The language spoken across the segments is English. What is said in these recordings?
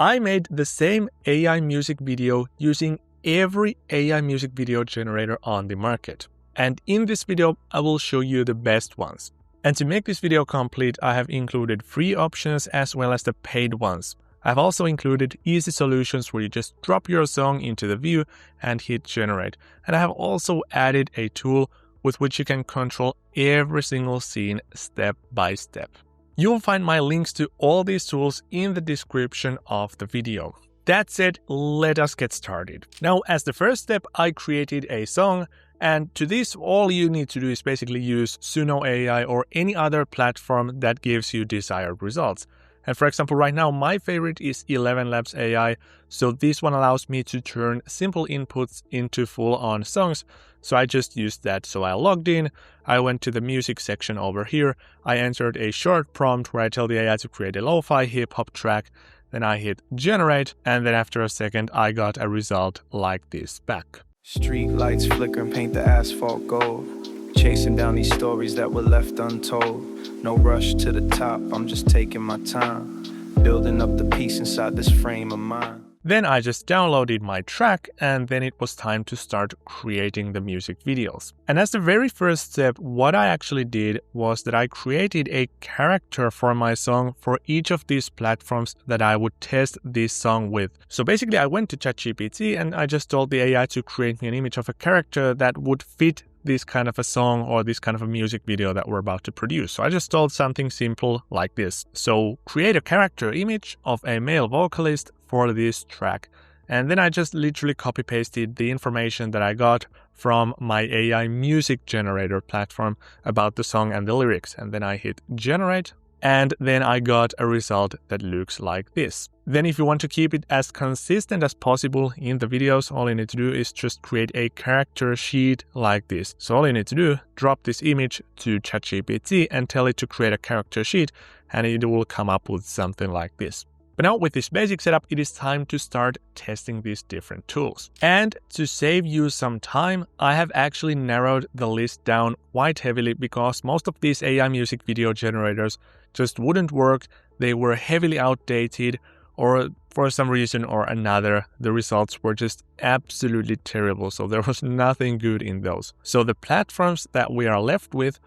I made the same AI music video using every AI music video generator on the market. And in this video, I will show you the best ones. And to make this video complete, I have included free options as well as the paid ones. I've also included easy solutions where you just drop your song into the view and hit generate. And I have also added a tool with which you can control every single scene step by step. You'll find my links to all these tools in the description of the video. That said, let us get started. Now, as the first step, I created a song, and to this, all you need to do is basically use Suno AI or any other platform that gives you desired results. And for example, right now, my favorite is 11 Labs AI, so this one allows me to turn simple inputs into full-on songs. So I just used that. So I logged in, I went to the music section over here, I entered a short prompt where I tell the AI to create a lo-fi hip-hop track, then I hit generate, and then after a second, I got a result like this back. Street lights flicker and paint the asphalt gold. Chasing down these stories that were left untold. No rush to the top, I'm just taking my time. Building up the peace inside this frame of mind. Then I just downloaded my track, and then it was time to start creating the music videos. And as the very first step, what I actually did was that I created a character for my song for each of these platforms that I would test this song with. So basically I went to ChatGPT and I just told the AI to create me an image of a character that would fit this kind of a song or this kind of a music video that we're about to produce. So I just told something simple like this. So create a character image of a male vocalist for this track. And then I just literally copy pasted the information that I got from my AI music generator platform about the song and the lyrics. And then I hit generate. And then I got a result that looks like this. Then if you want to keep it as consistent as possible in the videos, all you need to do is just create a character sheet like this. So all you need to do, drop this image to ChatGPT and tell it to create a character sheet, and it will come up with something like this. But now with this basic setup, it is time to start testing these different tools. And to save you some time, I have actually narrowed the list down quite heavily because most of these AI music video generators just wouldn't work. They were heavily outdated, or for some reason or another, the results were just absolutely terrible. So there was nothing good in those. So the platforms that we are left with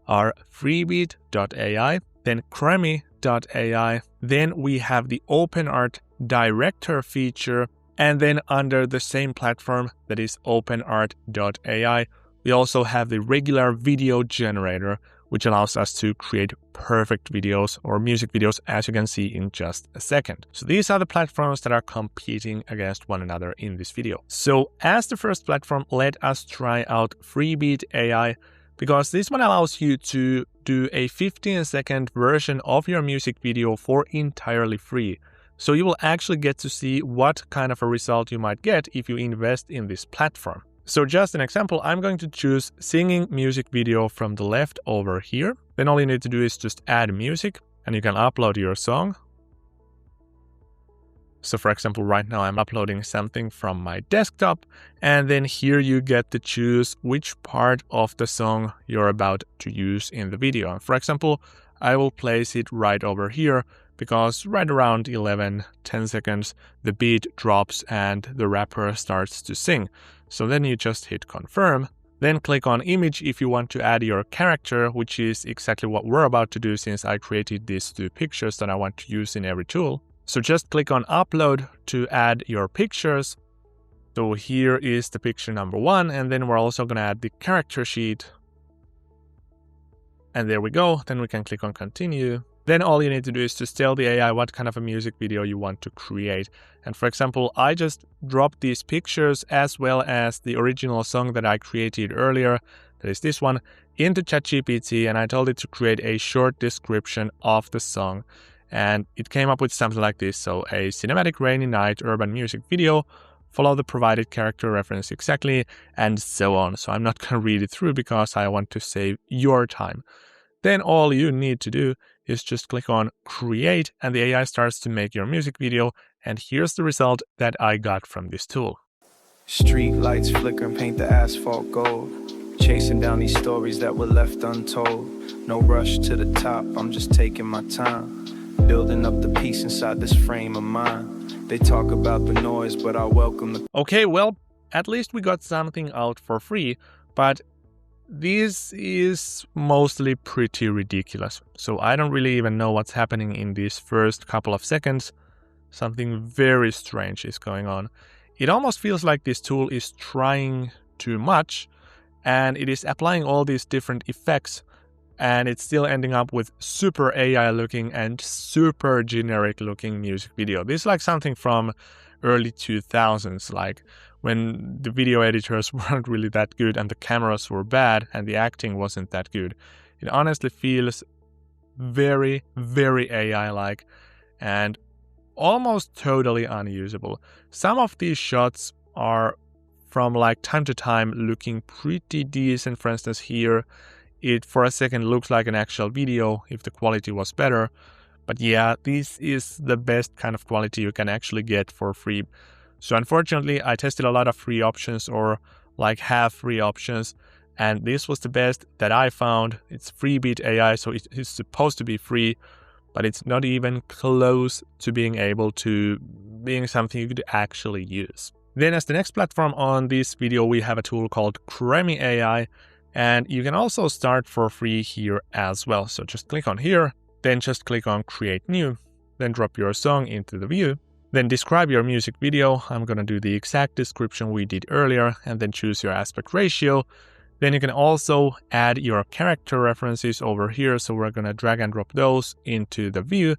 are Freebeat AI, then Cremi.ai, then we have the OpenArt director feature, and then under the same platform that is OpenArt.ai, we also have the regular video generator, which allows us to create perfect videos or music videos, as you can see in just a second. So these are the platforms that are competing against one another in this video. So as the first platform, let us try out Freebeat AI, because this one allows you to do a 15-second version of your music video for entirely free. So you will actually get to see what kind of a result you might get if you invest in this platform. So just an example, I'm going to choose singing music video from the left over here. Then all you need to do is just add music and you can upload your song. So for example, right now I'm uploading something from my desktop, and then here you get to choose which part of the song you're about to use in the video. For example, I will place it right over here because right around 10 seconds, the beat drops and the rapper starts to sing. So then you just hit confirm, then click on image if you want to add your character, which is exactly what we're about to do since I created these two pictures that I want to use in every tool. So just click on upload to add your pictures. So here is the picture number 1, and then we're also going to add the character sheet. And there we go. Then we can click on continue. Then all you need to do is just tell the AI what kind of a music video you want to create. And for example, I just dropped these pictures as well as the original song that I created earlier, that is this one, into ChatGPT, and I told it to create a short description of the song. And it came up with something like this. So a cinematic rainy night urban music video, follow the provided character reference exactly, and so on. So I'm not going to read it through because I want to save your time. Then all you need to do is just click on create, and the AI starts to make your music video. And here's the result that I got from this tool. Street lights flicker and paint the asphalt gold. Chasing down these stories that were left untold. No rush to the top, I'm just taking my time. Building up the peace inside this frame of mind. They talk about the noise, but I welcome the... Okay, well, at least we got something out for free, but this is mostly pretty ridiculous. So I don't really even know what's happening in these first couple of seconds. Something very strange is going on. It almost feels like this tool is trying too much, and it is applying all these different effects, and it's still ending up with super AI looking and super generic looking music video. This is like something from early 2000s, like when the video editors weren't really that good and the cameras were bad and the acting wasn't that good. It honestly feels very, very AI-like and almost totally unusable. Some of these shots are from like time to time looking pretty decent. For instance, here it for a second looks like an actual video if the quality was better. But yeah, this is the best kind of quality you can actually get for free. So unfortunately, I tested a lot of free options or like half free options, and this was the best that I found. It's Freebeat AI, so it is supposed to be free, but it's not even close to being able to being something you could actually use. Then as the next platform on this video, we have a tool called Cremi AI, and you can also start for free here as well. So just click on here, then just click on Create New, then drop your song into the view, then describe your music video. I'm going to do the exact description we did earlier, and then choose your aspect ratio. Then you can also add your character references over here. So we're going to drag and drop those into the view.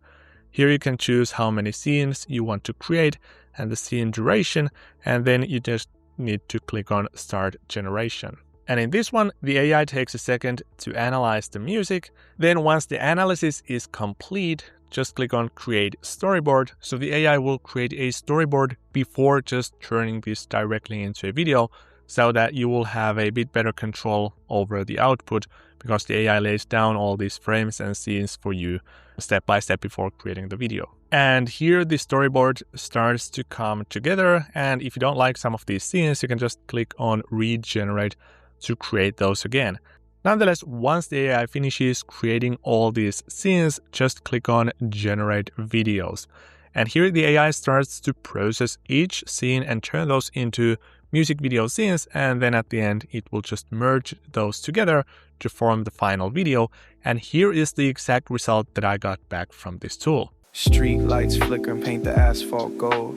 Here you can choose how many scenes you want to create and the scene duration, and then you just need to click on Start Generation. And in this one, the AI takes a second to analyze the music. Then once the analysis is complete, just click on Create Storyboard. So the AI will create a storyboard before just turning this directly into a video, so that you will have a bit better control over the output, because the AI lays down all these frames and scenes for you step by step before creating the video. And here the storyboard starts to come together, and if you don't like some of these scenes, you can just click on Regenerate to create those again. Nonetheless, once the AI finishes creating all these scenes, just click on Generate Videos. And here the AI starts to process each scene and turn those into music video scenes, and then at the end it will just merge those together to form the final video. And here is the exact result that I got back from this tool. Street lights flicker and paint the asphalt gold.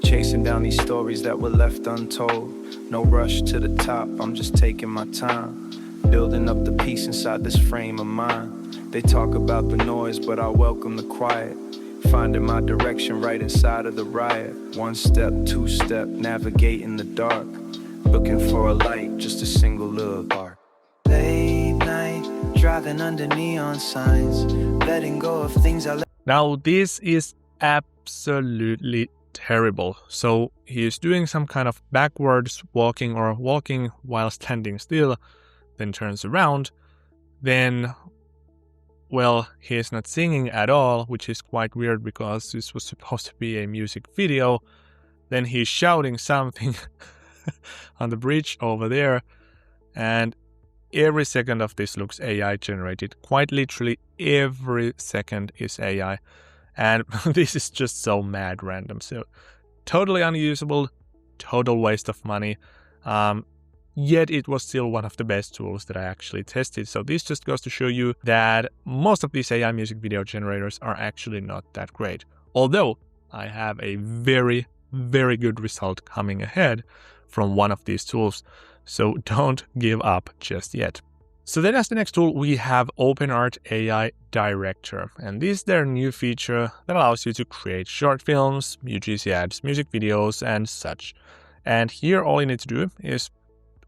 Chasing down these stories that were left untold. No rush to the top, I'm just taking my time. Building up the peace inside this frame of mind. They talk about the noise, but I welcome the quiet. Finding my direction right inside of the riot. One step, two step, navigating the dark. Looking for a light, just a single little spark. Late night, driving under neon signs. Letting go of things I let. Now this is absolutely terrible. So he is doing some kind of backwards walking or walking while standing still, then turns around, then, well, he is not singing at all, which is quite weird because this was supposed to be a music video. Then he's shouting something on the bridge over there, and every second of this looks AI generated. Quite literally every second is AI. And this is just so mad random. So totally unusable, total waste of money. Yet it was still one of the best tools that I actually tested. So this just goes to show you that most of these AI music video generators are actually not that great. Although I have a very, very good result coming ahead from one of these tools. So don't give up just yet. So then as the next tool, we have OpenArt AI Director. And this is their new feature that allows you to create short films, UGC ads, music videos, and such. And here all you need to do is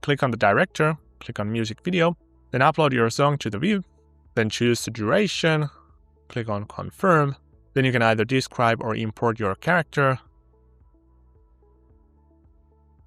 click on the director, click on music video, then upload your song to the view, then choose the duration, click on confirm. Then you can either describe or import your character.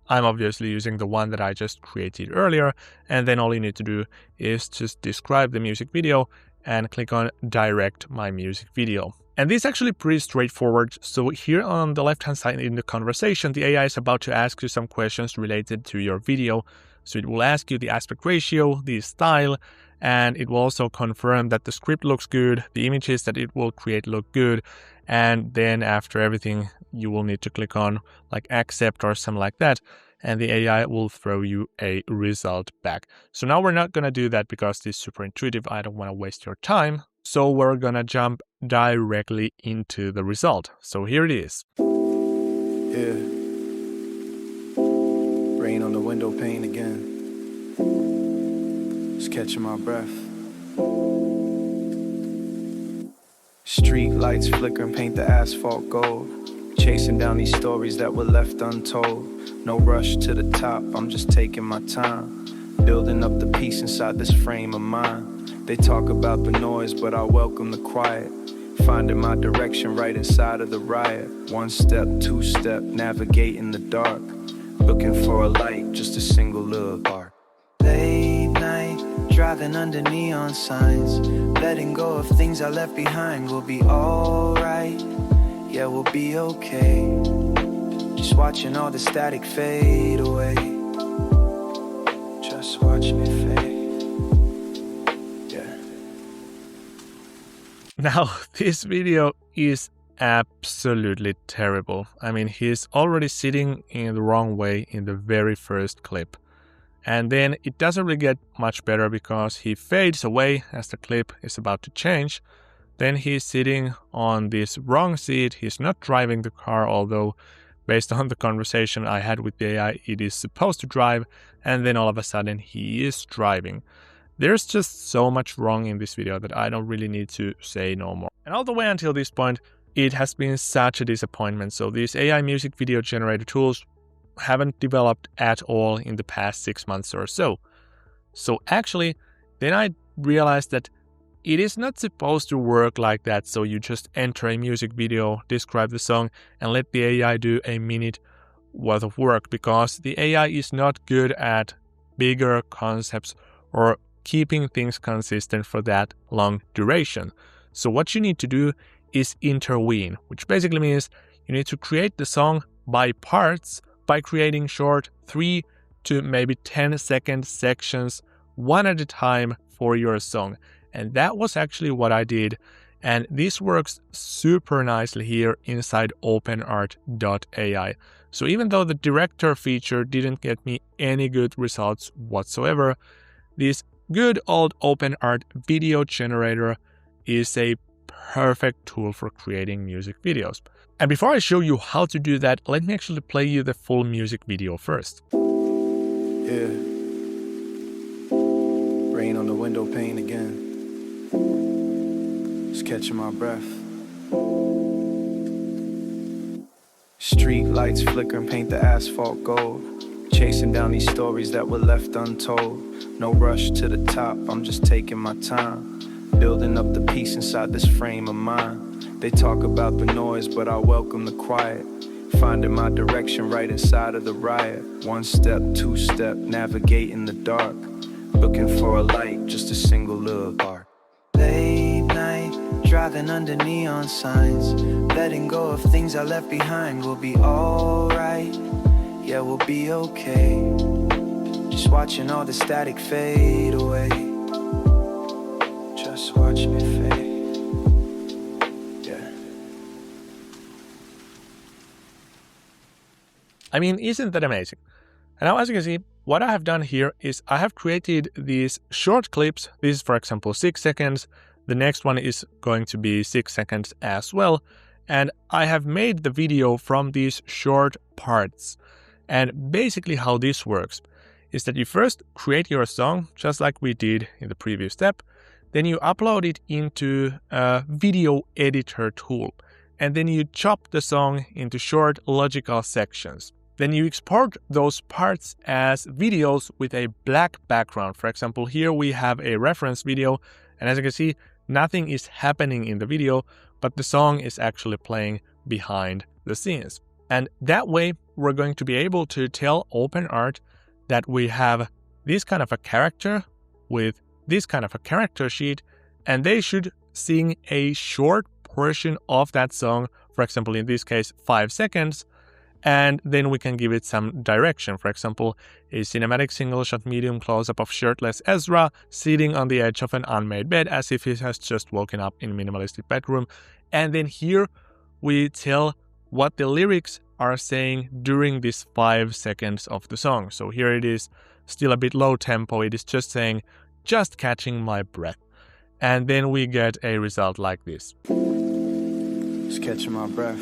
I'm obviously using the one that I just created earlier, and then all you need to do is just describe the music video and click on direct my music video. And this is actually pretty straightforward. So here on the left hand side in the conversation, the AI is about to ask you some questions related to your video. So it will ask you the aspect ratio, the style, and it will also confirm that the script looks good, the images that it will create look good, and then after everything you will need to click on like accept or something like that, and the AI will throw you a result back. So now we're not going to do that because this is super intuitive. I don't want to waste your time. So we're going to jump directly into the result. So here it is. Yeah. Rain on the window pane again. Just catching my breath. Street lights flicker and paint the asphalt gold. Chasing down these stories that were left untold. No rush to the top, I'm just taking my time. Building up the peace inside this frame of mind. They talk about the noise, but I welcome the quiet. Finding my direction right inside of the riot. One step, two step, navigating the dark. Looking for a light, just a single little spark. Late night, driving under neon signs. Letting go of things I left behind. We'll be alright, yeah, we'll be okay. Just watching all the static fade away. Just watch me fade, yeah. Now, this video is absolutely terrible. I mean, he's already sitting in the wrong way in the very first clip. And then it doesn't really get much better because he fades away as the clip is about to change. Then he's sitting on this wrong seat. He's not driving the car, although based on the conversation I had with the AI, it is supposed to drive. And then all of a sudden he is driving. There's just so much wrong in this video that I don't really need to say no more. And all the way until this point, it has been such a disappointment. So these AI music video generator tools haven't developed at all in the past 6 months or so. So actually, then I realized that it is not supposed to work like that. So you just enter a music video, describe the song, and let the AI do a minute worth of work, because the AI is not good at bigger concepts or keeping things consistent for that long duration. So what you need to do is intervene, which basically means you need to create the song by parts by creating short 3 to maybe 10-second sections one at a time for your song. And that was actually what I did. And this works super nicely here inside OpenArt.ai. So even though the director feature didn't get me any good results whatsoever, this good old OpenArt video generator is a perfect tool for creating music videos. And before I show you how to do that, let me actually play you the full music video first. Yeah. Rain on the window pane again. Just catching my breath. Street lights flicker and paint the asphalt gold. Chasing down these stories that were left untold. No rush to the top, I'm just taking my time. Building up the peace inside this frame of mind. They talk about the noise, but I welcome the quiet. Finding my direction right inside of the riot. One step, two step, navigating the dark. Looking for a light, just a single little spark. Late night, driving under neon signs. Letting go of things I left behind. We'll be alright, yeah, we'll be okay. Just watching all the static fade away. Just watch me fade, yeah. I mean, isn't that amazing? And now as you can see, what I have done here is I have created these short clips. This is, for example, 6 seconds. The next one is going to be 6 seconds as well. And I have made the video from these short parts. And basically how this works is that you first create your song, just like we did in the previous step. Then you upload it into a video editor tool. And then you chop the song into short logical sections. Then you export those parts as videos with a black background. For example, here we have a reference video, and as you can see, nothing is happening in the video, but the song is actually playing behind the scenes. And that way, we're going to be able to tell OpenArt that we have this kind of a character with this kind of a character sheet, and they should sing a short portion of that song, for example, in this case, 5 seconds, And then we can give it some direction. For example, a cinematic single shot medium close-up of shirtless Ezra sitting on the edge of an unmade bed as if he has just woken up in a minimalistic bedroom. And then here we tell what the lyrics are saying during these 5 seconds of the song. So here it is still a bit low tempo. It is just saying, just catching my breath. And then we get a result like this. Just catching my breath.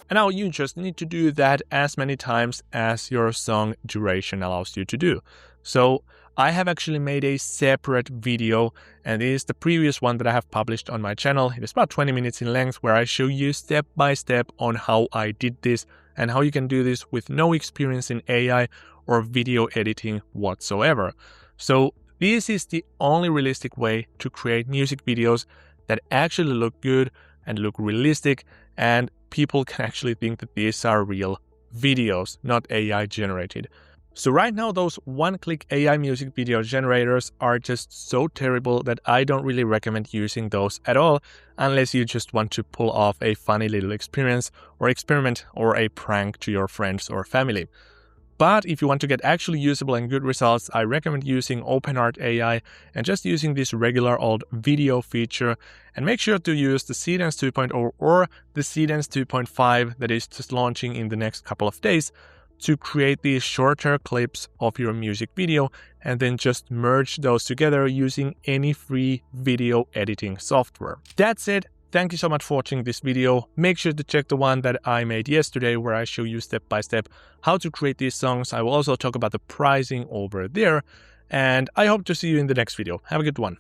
And now you just need to do that as many times as your song duration allows you to do. So I have actually made a separate video, and it is the previous one that I have published on my channel. It is about 20 minutes in length, where I show you step by step on how I did this and how you can do this with no experience in AI or video editing whatsoever. So this is the only realistic way to create music videos that actually look good and look realistic, and people can actually think that these are real videos, not AI generated. So right now, those one-click AI music video generators are just so terrible that I don't really recommend using those at all, unless you just want to pull off a funny little experience or experiment or a prank to your friends or family. But if you want to get actually usable and good results, I recommend using OpenArt AI and just using this regular old video feature. And make sure to use the Seedance 2.0 or the Seedance 2.5 that is just launching in the next couple of days to create these shorter clips of your music video, and then just merge those together using any free video editing software. That's it. Thank you so much for watching this video. Make sure to check the one that I made yesterday, where I show you step by step how to create these songs. I will also talk about the pricing over there, and I hope to see you in the next video. Have a good one.